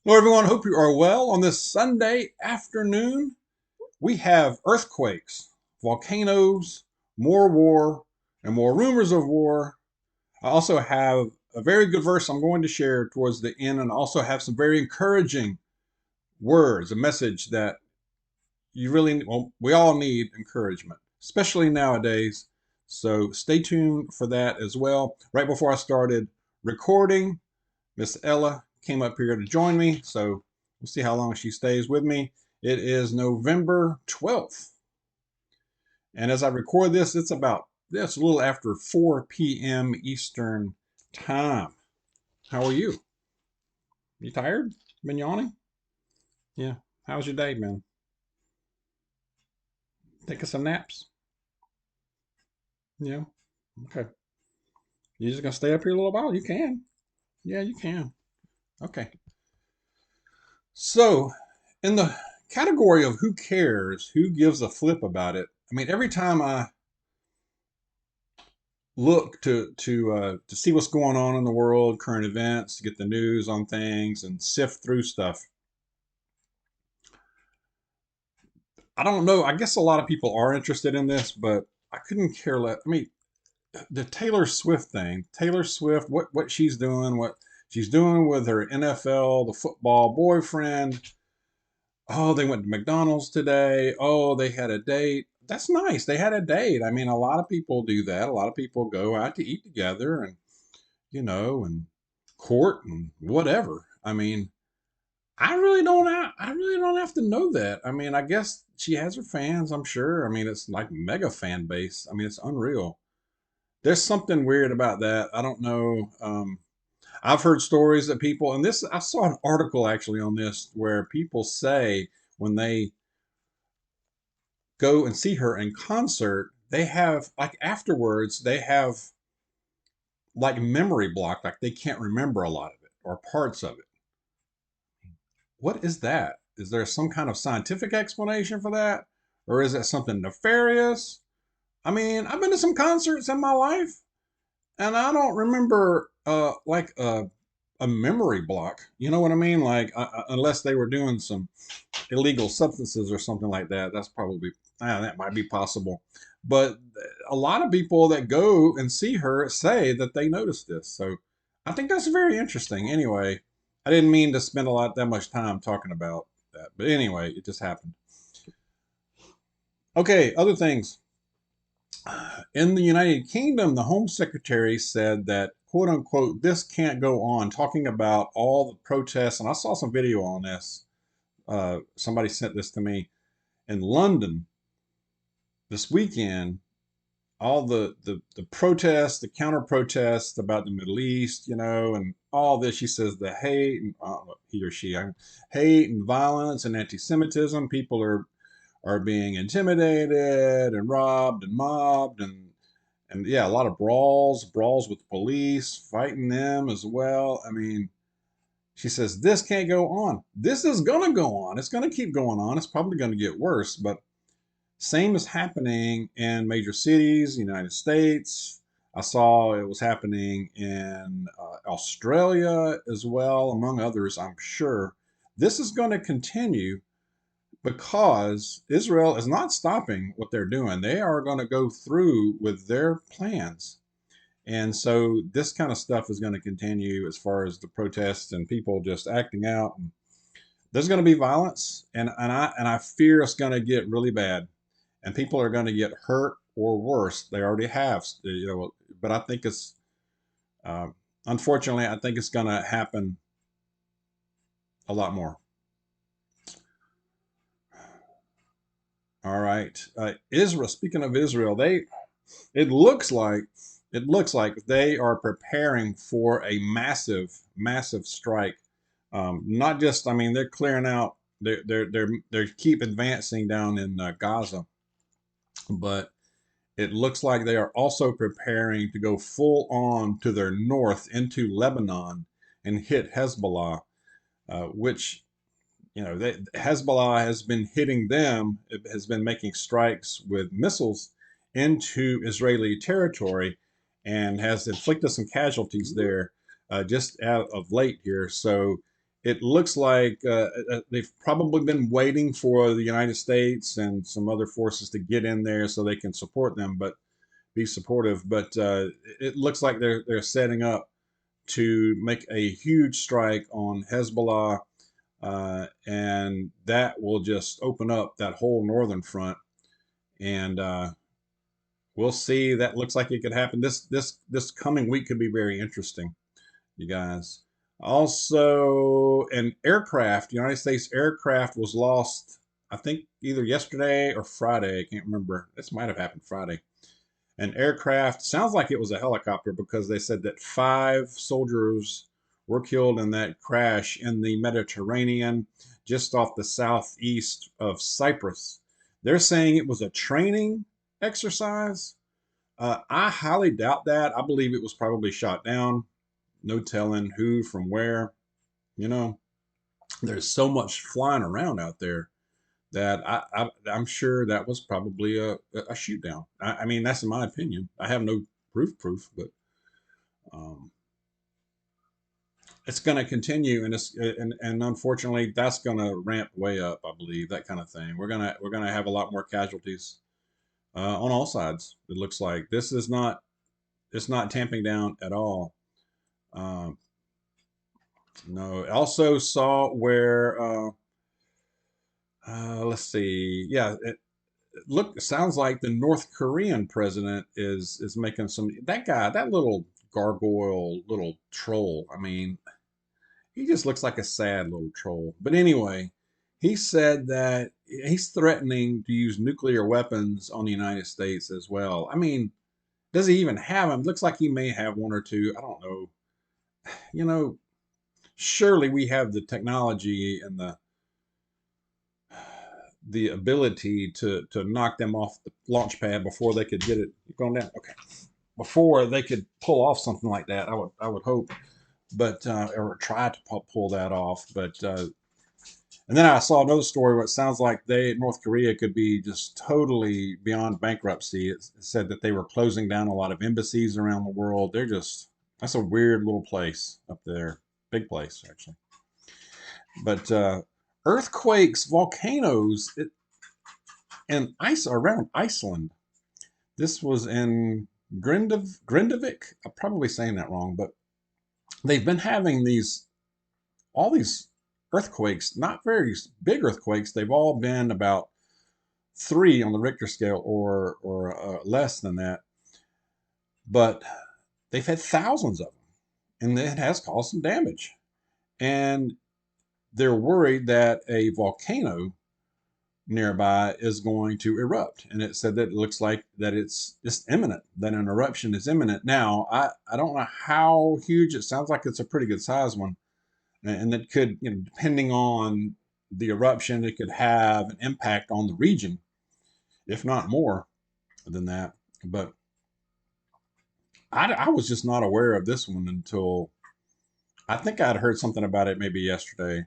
Hello, everyone. Hope you are well. On this Sunday afternoon, we have earthquakes, volcanoes, more war, and more rumors of war. I also have a very good verse I'm going to share towards the end, and also have some very encouraging words, a message that well, we all need encouragement, especially nowadays. So stay tuned for that as well. Right before I started recording, Miss Ella came up here to join me, so we'll see how long she stays with me. It is November 12th, and as I record this, it's a little after 4 p.m. Eastern time. How are you? You tired? Been yawning? Yeah. How's your day, man? Taking some naps? Yeah. Okay. You just gonna stay up here a little while? You can. Yeah, you can. Okay. So, in the category of who cares, who gives a flip about it, I mean, every time I look to see what's going on in the world, current events, to get the news on things and sift through stuff. I don't know. I guess a lot of people are interested in this, but I couldn't care less. I mean, the Taylor Swift thing, Taylor Swift, what she's doing, what she's doing with her NFL, the football boyfriend. Oh, they went to McDonald's today. Oh, they had a date. That's nice. They had a date. I mean, a lot of people do that. A lot of people go out to eat together and and court and whatever. I mean, I really don't have to know that. I mean, I guess she has her fans, I'm sure. I mean, it's like mega fan base. I mean, it's unreal. There's something weird about that. I don't know. I've heard stories that people, and this, I saw an article actually on this where people say when they go and see her in concert, they have, like, afterwards, they have like memory block, like they can't remember a lot of it or parts of it. What is that? Is there some kind of scientific explanation for that? Or is that something nefarious? I mean, I've been to some concerts in my life and I don't remember a memory block. You know what I mean? Like, unless they were doing some illegal substances or something like that, that's probably, that might be possible. But a lot of people that go and see her say that they noticed this. So I think that's very interesting. Anyway, I didn't mean to spend that much time talking about that, but anyway, it just happened. Okay, other things. In the United Kingdom, the Home Secretary said that, quote unquote, this can't go on, talking about all the protests. And I saw some video on this. Somebody sent this to me in London this weekend. All the protests, the counter protests about the Middle East, and all this. She says the hate, and he or she, hate and violence and anti-Semitism. People are being intimidated and robbed and mobbed, and yeah, a lot of brawls with the police, fighting them as well. I mean, she says this can't go on. This is gonna go on. It's gonna keep going on. It's probably gonna get worse, but same is happening in major cities, United States. I saw it was happening in Australia as well, among others, I'm sure. This is going to continue because Israel is not stopping what they're doing. They are going to go through with their plans. And so this kind of stuff is going to continue as far as the protests and people just acting out. And there's going to be violence, and I fear it's going to get really bad, and people are going to get hurt or worse. They already have, but I think it's uh, unfortunately, I think it's going to happen a lot more. All right, Israel. Speaking of Israel, it looks like it looks like they are preparing for a massive strike. Not just, I mean, they're clearing out. They keep advancing down in Gaza, but it looks like they are also preparing to go full on to their north into Lebanon and hit Hezbollah, which, Hezbollah has been hitting them. It has been making strikes with missiles into Israeli territory and has inflicted some casualties there just out of late here. So it looks like they've probably been waiting for the United States and some other forces to get in there so they can support them, but be supportive. But it looks like they're setting up to make a huge strike on Hezbollah, and that will just open up that whole northern front. And we'll see. That looks like it could happen. This coming week could be very interesting, you guys. Also, an aircraft, United States aircraft was lost, I think either yesterday or Friday. I can't remember. This might have happened Friday. An aircraft, sounds like it was a helicopter because they said that 5 soldiers were killed in that crash in the Mediterranean just off the southeast of Cyprus. They're saying it was a training exercise. I highly doubt that. I believe it was probably shot down. No telling who from where. You know, there's so much flying around out there that I'm sure that was probably a shoot down. I mean, that's in my opinion. I have no proof, but um, it's going to continue, and and unfortunately, that's going to ramp way up. I believe that kind of thing. We're gonna have a lot more casualties on all sides. It looks like this is not it's not tamping down at all. Um, no, I also saw where let's see, yeah, sounds like the North Korean president is making some that guy, that little gargoyle little troll. I mean, he just looks like a sad little troll. But anyway, he said that he's threatening to use nuclear weapons on the United States as well. I mean, does he even have them? Looks like he may have one or two. I don't know. You know, surely we have the technology and the ability to knock them off the launch pad before they could get it going down. Okay, before they could pull off something like that, I would hope, but or try to pull that off. But and then I saw another story where it sounds like North Korea could be just totally beyond bankruptcy. It said that they were closing down a lot of embassies around the world. That's a weird little place up there, big place actually. But earthquakes, volcanoes, and ice around Iceland. This was in Grindavik. I'm probably saying that wrong, but they've been having all these earthquakes, not very big earthquakes. They've all been about 3 on the Richter scale or less than that, but they've had thousands of them, and it has caused some damage. And they're worried that a volcano nearby is going to erupt, and it said that it looks like that it's imminent, that an eruption is imminent. Now I don't know how huge. It sounds like it's a pretty good size one, and that could, depending on the eruption, it could have an impact on the region, if not more than that. But I was just not aware of this one until I think I'd heard something about it maybe yesterday.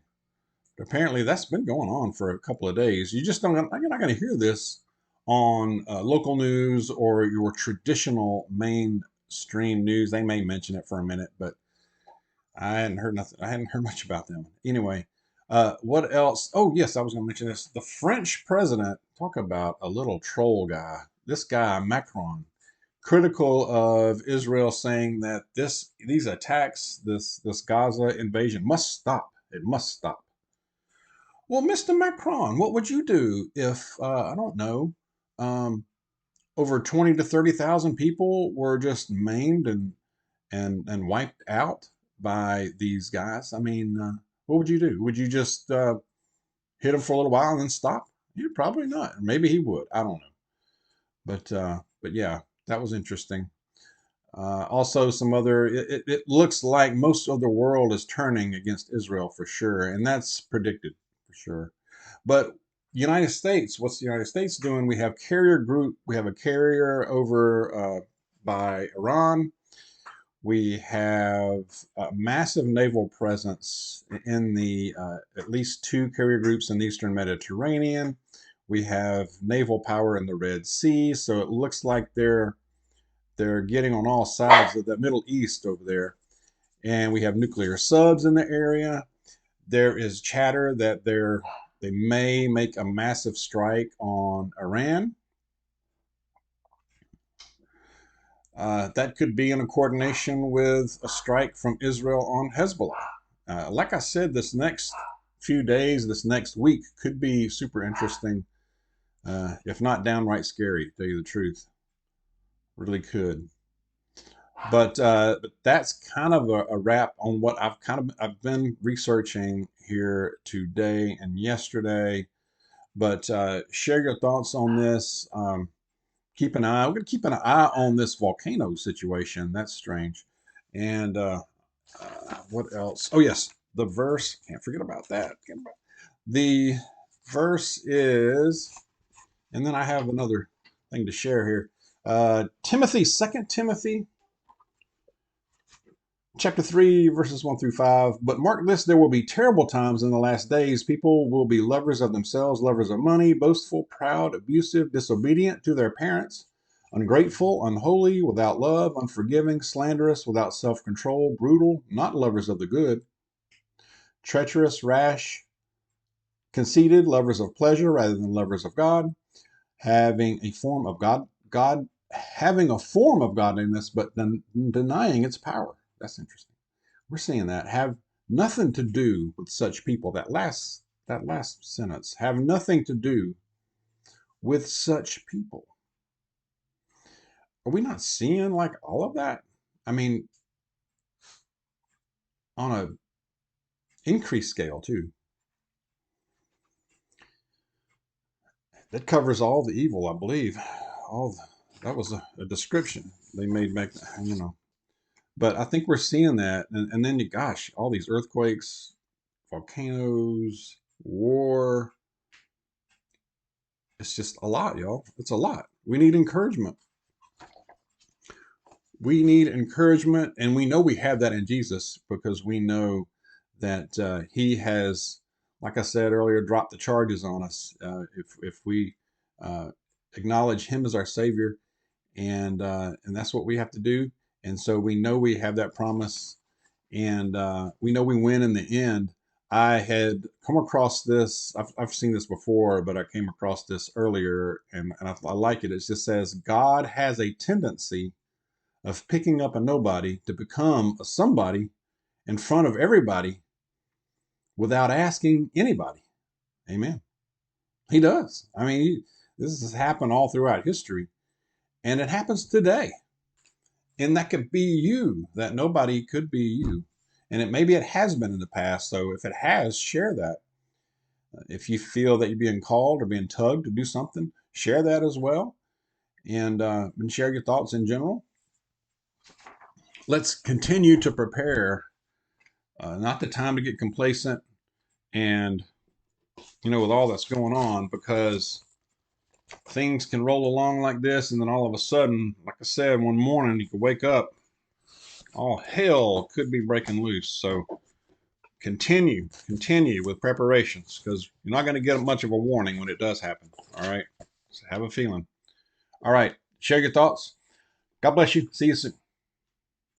Apparently, that's been going on for a couple of days. You just don't. You're not going to hear this on local news or your traditional mainstream news. They may mention it for a minute, but I hadn't heard nothing. I hadn't heard much about them. Anyway, what else? Oh, yes, I was going to mention this. The French president, talk about a little troll guy. This guy Macron, critical of Israel, saying that these attacks, this Gaza invasion, must stop. It must stop. Well, Mr. Macron, what would you do if I don't know, um, over 20 to 30,000 people were just maimed and wiped out by these guys? I mean, what would you do? Would you just hit them for a little while and then stop? Yeah, probably not. Maybe he would. I don't know. But yeah, that was interesting. Also, some other. It looks like most of the world is turning against Israel for sure, and that's predicted for sure. But United States, what's the United States doing? We have We have a carrier over by Iran. We have a massive naval presence in the at least 2 carrier groups in the Eastern Mediterranean. We have naval power in the Red Sea, so it looks like they're getting on all sides of the Middle East over there. And we have nuclear subs in the area. There is chatter that they may make a massive strike on Iran. That could be in a coordination with a strike from Israel on Hezbollah. Like I said, this next few days, this next week could be super interesting, if not downright scary, to tell you the truth. Really could. But that's kind of a wrap on what I've been researching here today and yesterday. But share your thoughts on this. Keep an eye. We're going to keep an eye on this volcano situation. That's strange. And what else? Oh yes, the verse. Can't forget about that. The verse is, and then I have another thing to share here. Timothy, 2 Timothy chapter 3, verses 1 through 5. But mark this, there will be terrible times in the last days. People will be lovers of themselves, lovers of money, boastful, proud, abusive, disobedient to their parents, ungrateful, unholy, without love, unforgiving, slanderous, without self-control, brutal, not lovers of the good, treacherous, rash, conceited, lovers of pleasure rather than lovers of God, having a form of having a form of godliness, but then denying its power. That's interesting. We're seeing that have nothing to do with such people. That last sentence, have nothing to do with such people. Are we not seeing like all of that? I mean, on a increased scale too. That covers all the evil, I believe. That was a description they made back, But I think we're seeing that, and then gosh, all these earthquakes, volcanoes, war. It's just a lot, y'all. It's a lot. We need encouragement. We need encouragement, and we know we have that in Jesus because we know that He has, like I said earlier, dropped the charges on us. If we acknowledge Him as our Savior, and that's what we have to do. And so we know we have that promise, and we know we win in the end. I had come across this. I've seen this before, but I came across this earlier, and I like it. It just says God has a tendency of picking up a nobody to become a somebody in front of everybody without asking anybody. Amen. He does. I mean, this has happened all throughout history, and it happens today. And that could be you. That nobody could be you. And maybe it has been in the past. So if it has, share that. If you feel that you're being called or being tugged to do something, share that as well. And share your thoughts in general. Let's continue to prepare. Not the time to get complacent and, with all that's going on, because things can roll along like this. And then all of a sudden, like I said, one morning you could wake up, all hell could be breaking loose. So continue with preparations, because you're not going to get much of a warning when it does happen. All right. So have a feeling. All right. Share your thoughts. God bless you. See you soon.